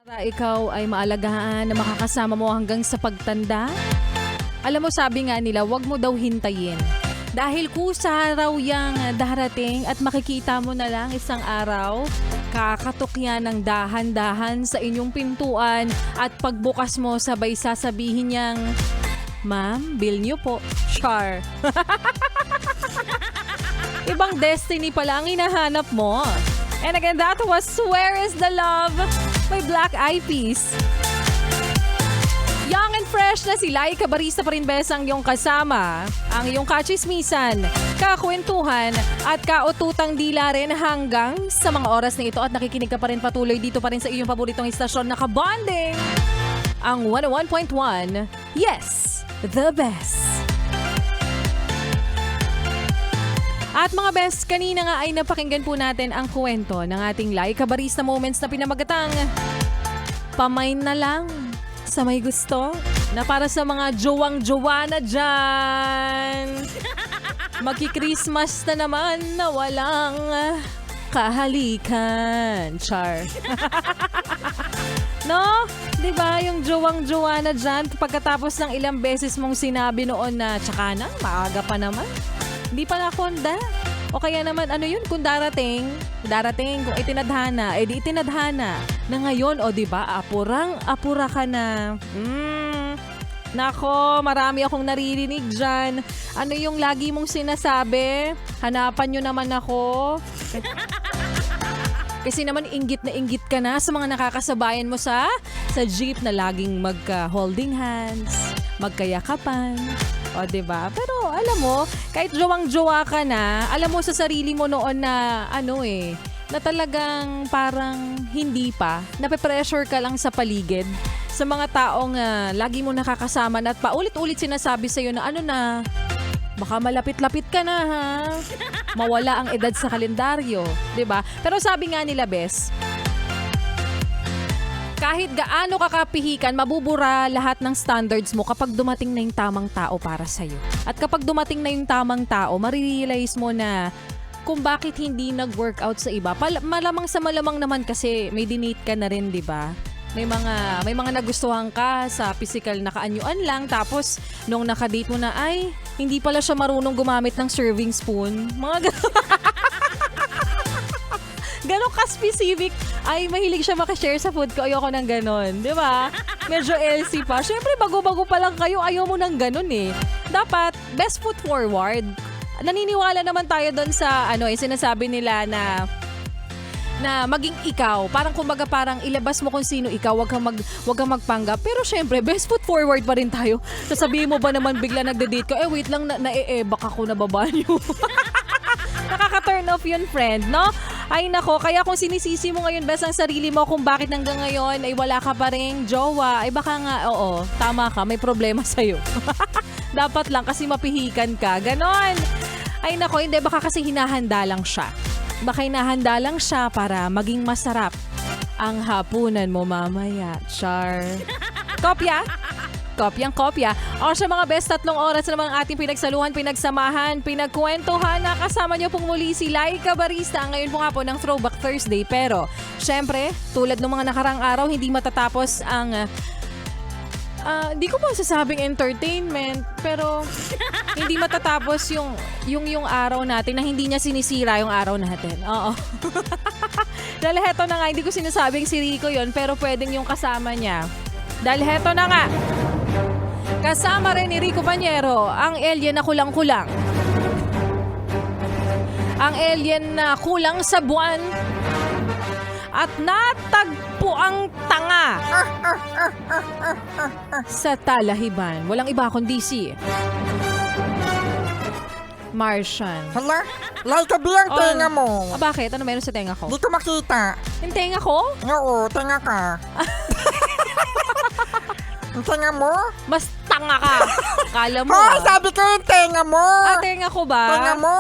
Para ikaw ay maalagaan na makakasama mo hanggang sa pagtanda? Alam mo, sabi nga nila, wag mo daw hintayin. Dahil kusa raw yang darating at makikita mo na lang isang araw, kakatok yan ng dahan-dahan sa inyong pintuan at pagbukas mo sabay sasabihin niyang, "Ma'am, bill niyo po." Char. Ibang destiny pala ang hinahanap mo. And again, that was Where is the Love by Black Eyed Peas. Young and fresh na si Laika Barista pa rin besang iyong kasama. Ang iyong kachismisan, kakwentuhan at kaututang dila rin hanggang sa mga oras na ito at nakikinig ka pa rin patuloy dito pa rin sa iyong paboritong istasyon na kabonding. Ang 101.1, yes, the best. At mga best, kanina nga ay napakinggan po natin ang kwento ng ating Laika Barista Moments na pinamagatang Pamain na lang sa may gusto na para sa mga jowang-jowa na dyan. Magki-Christmas na naman na walang kahalikan. Char. No? Diba yung jowang-jowa na dyan pagkatapos ng ilang beses mong sinabi noon na tsaka na, maaga pa naman. Hindi pa nakonda. O kaya naman, ano yun, kung darating, kung itinadhana, di itinadhana. Na ngayon, o diba, apura ka na. Nako, marami akong naririnig dyan. Ano yung lagi mong sinasabi? Hanapan nyo naman ako. Kasi naman, inggit na inggit ka na sa mga nakakasabayan mo sa jeep na laging magka-holding hands, magkayakapan. O, diba? Pero alam mo, kahit jowang-jowa ka na, alam mo sa sarili mo noon na na talagang parang hindi pa, nape-pressure ka lang sa paligid sa mga taong lagi mo nakakasama na at paulit-ulit sinasabi sa'yo na baka malapit-lapit ka na ha. Mawala ang edad sa kalendaryo, 'di ba? Pero sabi nga nila, Bes, kahit gaano kakapihikan, mabubura lahat ng standards mo kapag dumating na yung tamang tao para sa'yo. At kapag dumating na yung tamang tao, marirealize mo na kung bakit hindi nag-workout sa iba. Malamang sa malamang naman kasi may dinate ka na rin, di ba? May mga nagustuhan ka sa physical na kaanyuan lang, tapos nung nakadate mo na, ay, hindi pala siya marunong gumamit ng serving spoon. Mga ganon ka-specific. Ay, mahilig siya makashare sa food ko. Ayoko ng ganon. Di ba? Medyo LC pa. Siyempre, bago-bago pa lang kayo. Ayaw mo ng ganon eh. Dapat, best foot forward. Naniniwala naman tayo doon sa, sinasabi nila na maging ikaw. Parang kumbaga parang ilabas mo kung sino ikaw. Wag kang magpanggap. Pero syempre, best foot forward pa rin tayo. Sasabihin mo ba naman bigla nagde-date ka? Wait lang, baka ako nababanyo. Nakaka-turn off yun, friend, no? Ay nako, kaya kung sinisisi mo ngayon best ang sarili mo kung bakit hanggang ngayon ay wala ka pa ring jowa, ay baka nga, oo, tama ka, may problema sa'yo. Dapat lang kasi mapihikan ka, ganon. Ay nako, hindi, baka kasi hinahanda lang siya. Baka hinahanda lang siya para maging masarap ang hapunan mo mamaya. Char. Kopya? Kopyang-kopya. O sa mga best 3 oras na mga ating pinagsaluhan, pinagsamahan, pinagkwentuhan, nakasama niyo pong muli si Laika Barista. Ngayon po nga po ng Throwback Thursday. Pero, syempre, tulad ng mga nakarang araw, hindi matatapos ang di ko po sasabing entertainment, pero hindi matatapos yung araw natin na hindi niya sinisira yung araw natin. Oo. Dahil heto na nga, hindi ko sinasabing si Rico yon, pero pwedeng yung kasama niya. Dahil heto na nga, kasama rin ni Rico Bañero, ang alien na kulang-kulang. Ang alien na kulang sa buwan at natagpo ang tanga sa talahiban. Walang iba kundi si Martian. Hala, Laika B ang tenga mo. Bakit? Ano meron sa tenga ko? Di ko makita. Yung tenga ko? Oo, tenga ka. Ang tenga mo? Mas tanga ka. Kala mo. Hoy, sabi ko yung tenga mo. Tenga ko ba? Tenga mo.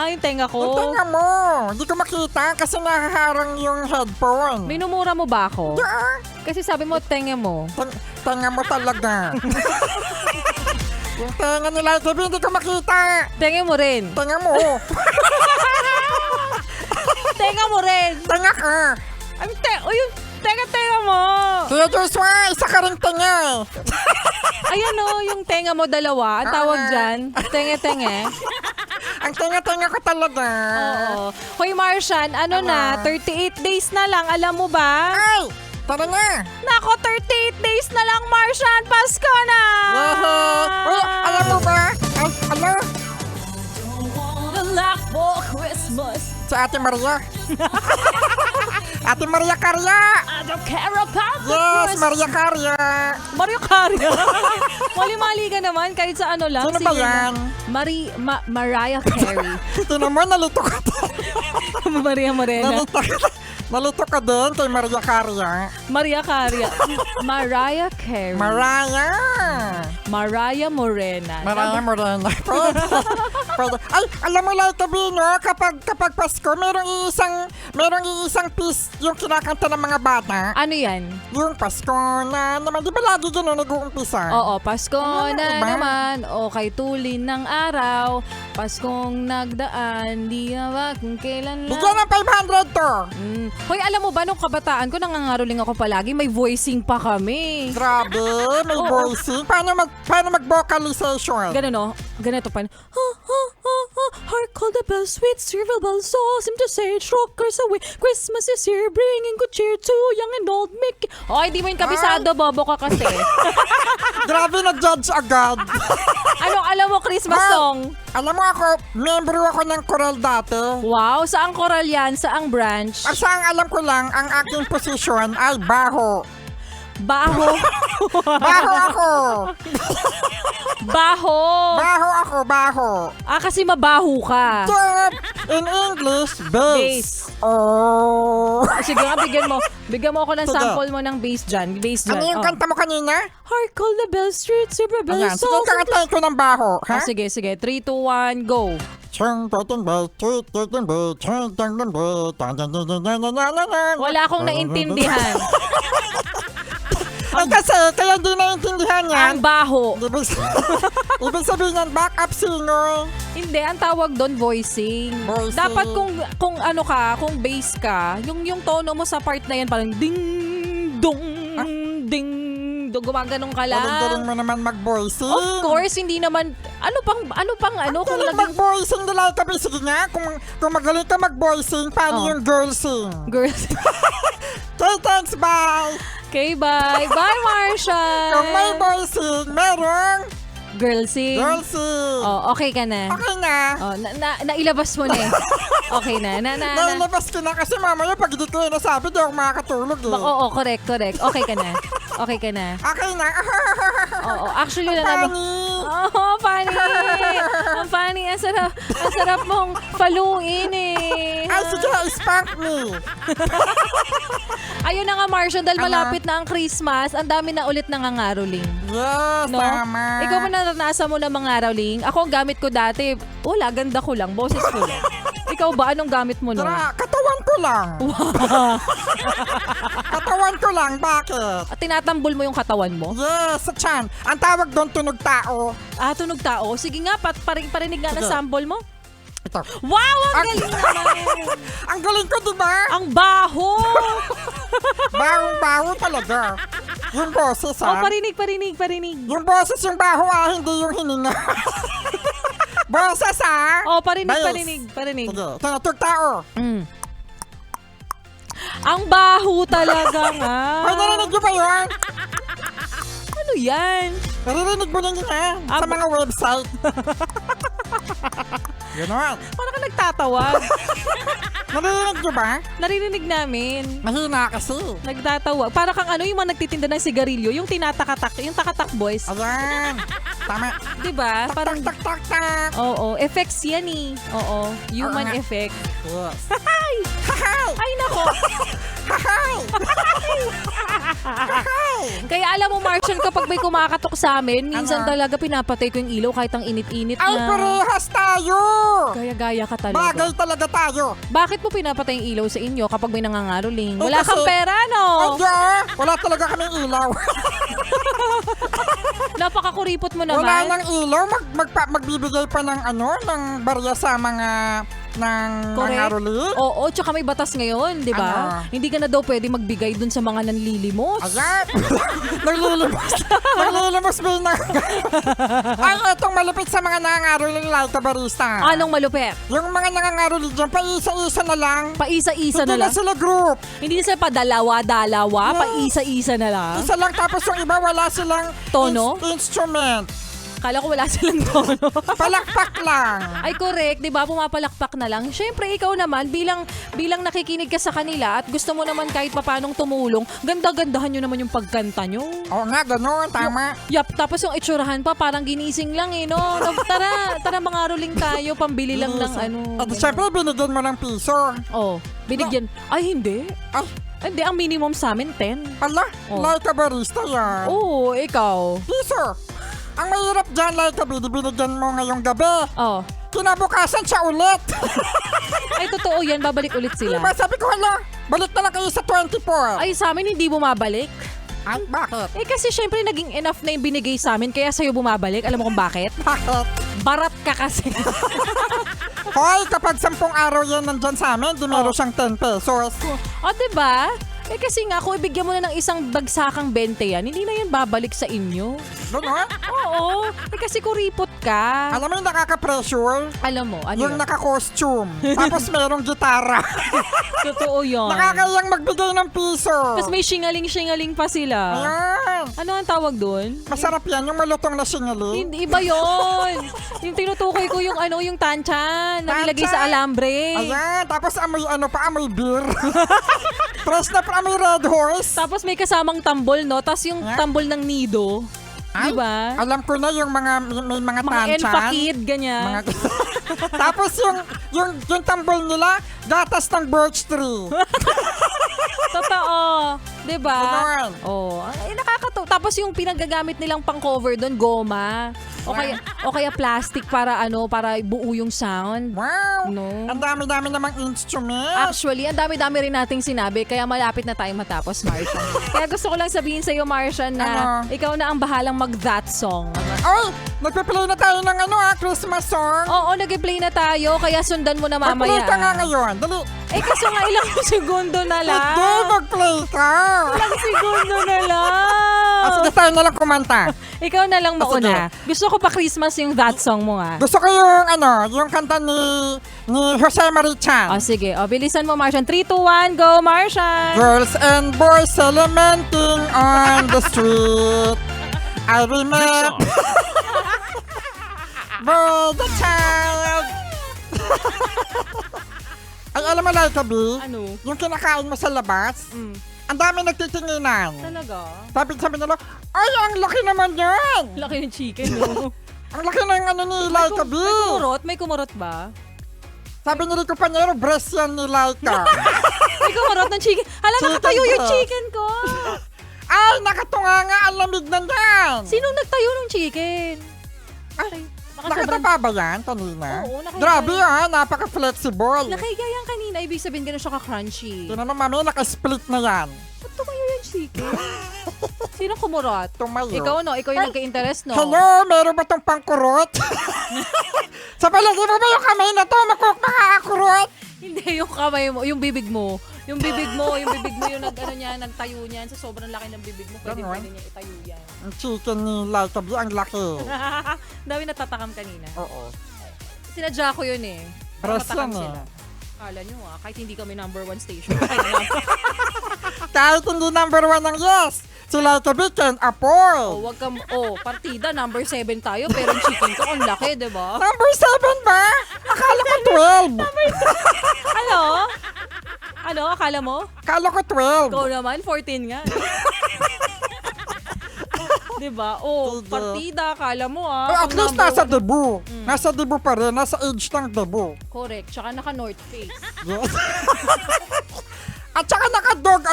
Yung tenga ko. Yung tenga mo. Di ko makita kasi nahaharang yung headphone. Minumura mo ba ako? Yeah. Kasi sabi mo, tenga mo. Tenga mo talaga. Yung tenga ni Laika B, hindi ko makita. Tenga mo rin. Tenga mo. Tenga mo rin. Tenga ka. Yung Tenga mo. Kuya Joshua, isa ka rin tinga eh. Ayan o, yung tenga mo dalawa. Ang tawag dyan, tenge-tenge. Ang tinga-tinga ko talaga. Oo. Hoy, Martian, ano na, 38 days na lang, alam mo ba? Ay, tara na. Nako, 38 days na lang, Martian, Pasko na! Uy, alam mo ba? Ay, ano? Lakbo Christmas. Si Ate Maria. Ate Maria Carria. I don't care about the Yes, Christmas. Maria Carria. Mario Carria. Mali-mali ka naman kahit sa ano lang. Sino ba Sige. yan? Mariah Carey. Tinan mo, nalito ka din. Maria Morena. Nalito ka din kay Maria Carria. Maria Carria. Mariah Carey. Mariah Morena. Maria Morena. Pwede. Ay, alam mo lang ito, Bino, kapag Pasko, merong iisang piece yung kinakanta ng mga bata. Ano yan? Yung Pasko na naman, di ba lagi gano'n nag-uumpisa? Oo, Pasko Ano na ba? naman. O kay tulin ng araw. Paskong nagdaan. Di na ba kung kailan lang. Bigyan ng 500 to. Hoy, alam mo ba, nung kabataan ko, nangangaroling ako palagi. May voicing pa kami. Grabe, may Oo. voicing. Paano mag-vocalization? Ganun, no? Ganito pa. Hark call the bells, sweet silver bells, all seem to say, shockers away. Christmas is here, bringing good cheer to young and old Mickey. Hoy, di mo yung kabisado, bobo ka kasi. Grabe, na-judge agad. Anong alam mo Christmas Ah. song? Alam mo ako, membro ako ng choral dati. Wow, saang koral yan? Saang branch? Asa ang alam ko lang, ang aking posisyon ay baho. Baho. Baho ako. Baho. Baho ako, baho. Ah, kasi mabaho ka. Job, in English, bass. Bass. Oh. Sige nga, bigyan mo. Bigyan mo ako ng Sige. sample mo ng bass dyan. Bass dyan. Ano yung Oh. kanta mo kanina? Hark call the bells, street silver bells, Ayan, sige, all seem to kakatayin ko ng baho. Ha? sige, sige. 3, 2, 1, go. Wala akong naintindihan. Ay kasi, kaya hindi naintindihan yan. Ang baho. Ibig sabihin yan, backup singer. Hindi, ang tawag doon voicing. Voicing. Dapat kung ano ka, kung bass ka, yung tono mo sa part na yan parang ding dong ding dong, gumaganong ka Galing-galing lang. mo naman mag-voicing. Of course, hindi naman ano kung Galing naging mag-voicing nila kami. Sige nga, kung magaling ka mag-voicing, paano Oh. yung girl sing? girls. Okay, thanks, bye. Okay, bye. Bye, Marsha. Kung may voicing, merong Girlsing. girl sing. Oh, okay ka na. Okay na. Oh, nailabas mo na eh. Okay na. Nailabas ko na kasi mamaya pag hindi ko yun nasabi, di ako makakatulog eh. Oo, correct. Okay ka na. Okay ka na. Okay na. Oo, actually na Funny. Oh, funny. Ang funny. Ang sarap mong paluin eh. Ay, sige, spank me. Ayun na nga, Martian, dahil Ano? malapit na ang Christmas, ang dami na ulit nangangaroling. Yes, No? tama. Ikaw ba naranasan mo na mangaroling? Ako, ang gamit ko dati, wala, ganda ko lang, boses ko lang. Ikaw ba, anong gamit mo nun? Tara, katawan ko lang. Katawan ko lang, bakit? At tinatambol mo yung katawan mo? Yes, sa tiyan. Ang tawag doon, tunog tao. Ah, tunog tao. Sige nga, parinig nga ng Sige. sample mo. Ito. Wow, ang galing naman. Ang galing ko, di ba? Ang baho. Bahong-baho talaga. Yung boses, Oh, ha? parinig. Yung boses yung baho, hindi yung hininga. Boses, ha? Oh, parinig. Sige, tunatog tao. Ang baho talaga nga. Ay, narinig nyo ba yun? Ano yan? Naririnig mo lang yun, ha? Sa mga website. Ganon. Paano ka nagtatawag? Naririnig nyo ba? Naririnig namin. Mahina kasi. Nagtatawag. Para kang ano, yung mga nagtitinda ng sigarilyo, yung tinatakatak, yung takatak boys. Ayan. Tama. Diba? Parang, Tak, tak, tak, tak. oo, effects yan eh. Oo, human Oo nga. effect. Yes. Ay! Hahay! Ay, nako! Hahay! Hahay! Kaya alam mo, Martian, kapag may kumakatok sa amin, minsan Ano? talaga pinapatay ko yung ilaw kahit ang init-init Ay, na. parehas tayo! Gaya-gaya ka talaga. Bagay talaga tayo. Bakit mo pinapatay yung ilaw sa inyo kapag may nangangaroling? Eh, Wala kasi- kang pera, Ay, no? wala talaga kaming ilaw. Napakakuripot mo Wala naman. nang ilaw. Magbibigay pa ng ng barya sa mga ng Correct. aruli? Oo, tsaka may batas ngayon, di ba? Ano? Hindi ka na daw pwede magbigay dun sa mga nanlilimos. Ayan. Naglilimos. Naglilimos ba yun? Ay, etong malupit sa mga nangangaroling Laika Barista. Anong malupet? Yung mga nangangaroli dyan, paisa-isa na lang. Paisa-isa Hindi na na lang. sila group. Hindi sila padalawa-dalawa, Yes. paisa-isa na lang. Isa lang, tapos yung iba wala silang Tono? instrument. Kala ko wala silang tono. Palakpak lang. Ay, correct, 'di ba? Pumapalakpak na lang. Syempre, ikaw naman bilang nakikinig ka sa kanila at gusto mo naman kahit papanong tumulong, ganda-gandahan nyo naman yung pagkanta nyo. Oo nga, ganun, tama. Yap, tapos yung itsurahan pa parang ginising lang no. Tara mga ruling tayo, pambili lang ng ano. At syempre, binigyan mo ng piso. Oh, binigyan. Ay, hindi. Ay, Hindi, ang minimum sa amin 10. pala, Oh. Laika Barista yan. Oo, ikaw. Piso. Ang mahirap dyan, Laika B, binigyan mo ngayong gabi. Oh. Kinabukasan siya ulit. Ay, totoo yan. Babalik ulit sila. Diba, sabi ko, hala, balik na lang kayo sa 24. Ay, sa amin hindi bumabalik. Ay, bakit? Eh kasi syempre naging enough na yung binigay sa amin kaya sa'yo bumabalik. Alam mo kung bakit? Bakit? Barat ka kasi. Hoy, kapag 10 araw yan nandyan sa amin, di meron Oh. siyang 10 pesos. O, diba? Eh kasi nga, kung ibigyan mo na ng isang bagsakang 20 yan, hindi na yan babalik sa inyo. Ganon? Oo. Eh kasi kuripot ka. Alam mo yung nakaka-pressure? Alam mo, ano Yung yun? naka-costume. Tapos merong gitara. Totoo yun. Nakakayang magbigay ng piso. Tapos may shingaling-shingaling pa sila. Ayan. Ano ang tawag doon? Masarap yan, yung malutong na singali. Hindi, iba yun. Yung tinutukoy ko yung yung tanchan na nilagay sa Tanchan? alambre. Ayan, tapos amoy amoy beer. Press na pa amoy Red Horse. Tapos may kasamang tambol, no? Tapos yung Yeah. tambol ng nido. Ay, Diba? Alam ko na yung may mga Mga tanchan. enfakid, ganyan. Mga tapos yung tambol nila, gatas ng birch tree. Totoo. Diba? Ganon. Oh, ay, nakakatawa. Tapos yung pinagagamit nilang pang-cover doon, goma. O kaya plastic para para buo yung sound. Wow! No. Ang dami-dami namang instrument. Actually, ang dami-dami rin nating sinabi, kaya malapit na tayo matapos, Marsha. Kaya gusto ko lang sabihin sa'yo, Marsha, na Ano? ikaw na ang bahalang mag-that song. Ay! Nagpe-play na tayo ng Christmas song. Oo, nag-play na tayo, kaya sundan mo na Mag-play mamaya. ka nga ngayon. Dali. Eh, kaso nga ilang segundo na lang. Hindi, mag-play ka. Ilang segundo na lang. Sige, tayo na lang kumanta. Ikaw na lang Ah, sige. mauna. Gusto ko pa Christmas yung that song mo nga. Gusto ko yung kanta ni Jose Marichan. O sige, bilisan mo, Martian. 3, 2, 1, go, Martian! Girls and boys lamenting on the street. I remember the child. Ay, alam mo, Laika B, Ano? yung kinakain mo sa labas, Mm. ang dami nagtitinginan. Talaga? Sabi nila, ay, ang laki naman yan. Laki ng chicken, no? Ang laki ng ni Laika B. May kumurot ba? Sabi ni Rico Panero, breast yan ni Laika. May kumurot ng chicken. Hala, Chicken nakatayo yung breast. chicken ko. Ay, nakatunga nga, ang lamig na yan. Sinong nagtayo ng chicken? Ay, Baka nakatapa ba yan kanina? Oo, nakahiga. Grabe napaka-flexible. Nakahiga yan kanina. Ibig sabihin gano'n siya ka-crunchy. Tingnan mo, mami, naka-split na yan. Ba't tumayo yung chicken? Sinong kumurot? Tumayo. Ikaw, no? Ikaw yung Ay, nagka-interest, no? Hello, meron ba tong pangkurot? Sa palagay mo ba yung kamay na to makakakurot? Hindi, yung kamay mo, yung bibig mo. Yung bibig mo yung nagtayo niyan sa sobrang laki ng bibig mo. Pwede Ganon. niya itayo yan. Ang chicken ni Laika B, ang laki. Dami natatakam kanina. Oo. Sinadya ko yun eh. Para Press matakam yan eh. sila. Kala nyo kahit hindi kami number 1 station. Kaya Kahit hindi number 1 ng yes, si Laika B can afford. wag kang, partida, number 7 tayo, pero yung chicken ko, ang laki, di ba? Number 7 ba? Akala ko 12. Ano? Ano? Akala mo? Akala ko 12. Ikaw naman, 14 nga. Diba? Sige. Partida, akala mo At kung least number nasa one. debut. Nasa debut pa rin. Nasa age ng debut. Correct. Tsaka naka North Face. Yes. At saka naka-dog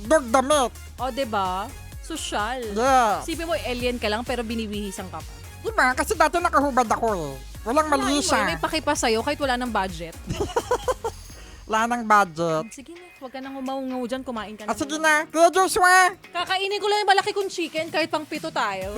dog damit. O, diba? Social. Yeah. Isipin mo, alien ka lang pero binibihisan ka pa. Diba? Kasi dati nakahubad ako eh. Walang mali May siya. pakipa sa'yo kahit wala ng budget. Wala ng budget. Sige na, huwag ka nang umaungaw dyan, kumain ka na. Sige na. Kuya Joshua. Kakainin ko lang yung malaki kong chicken kahit pang 7 tayo.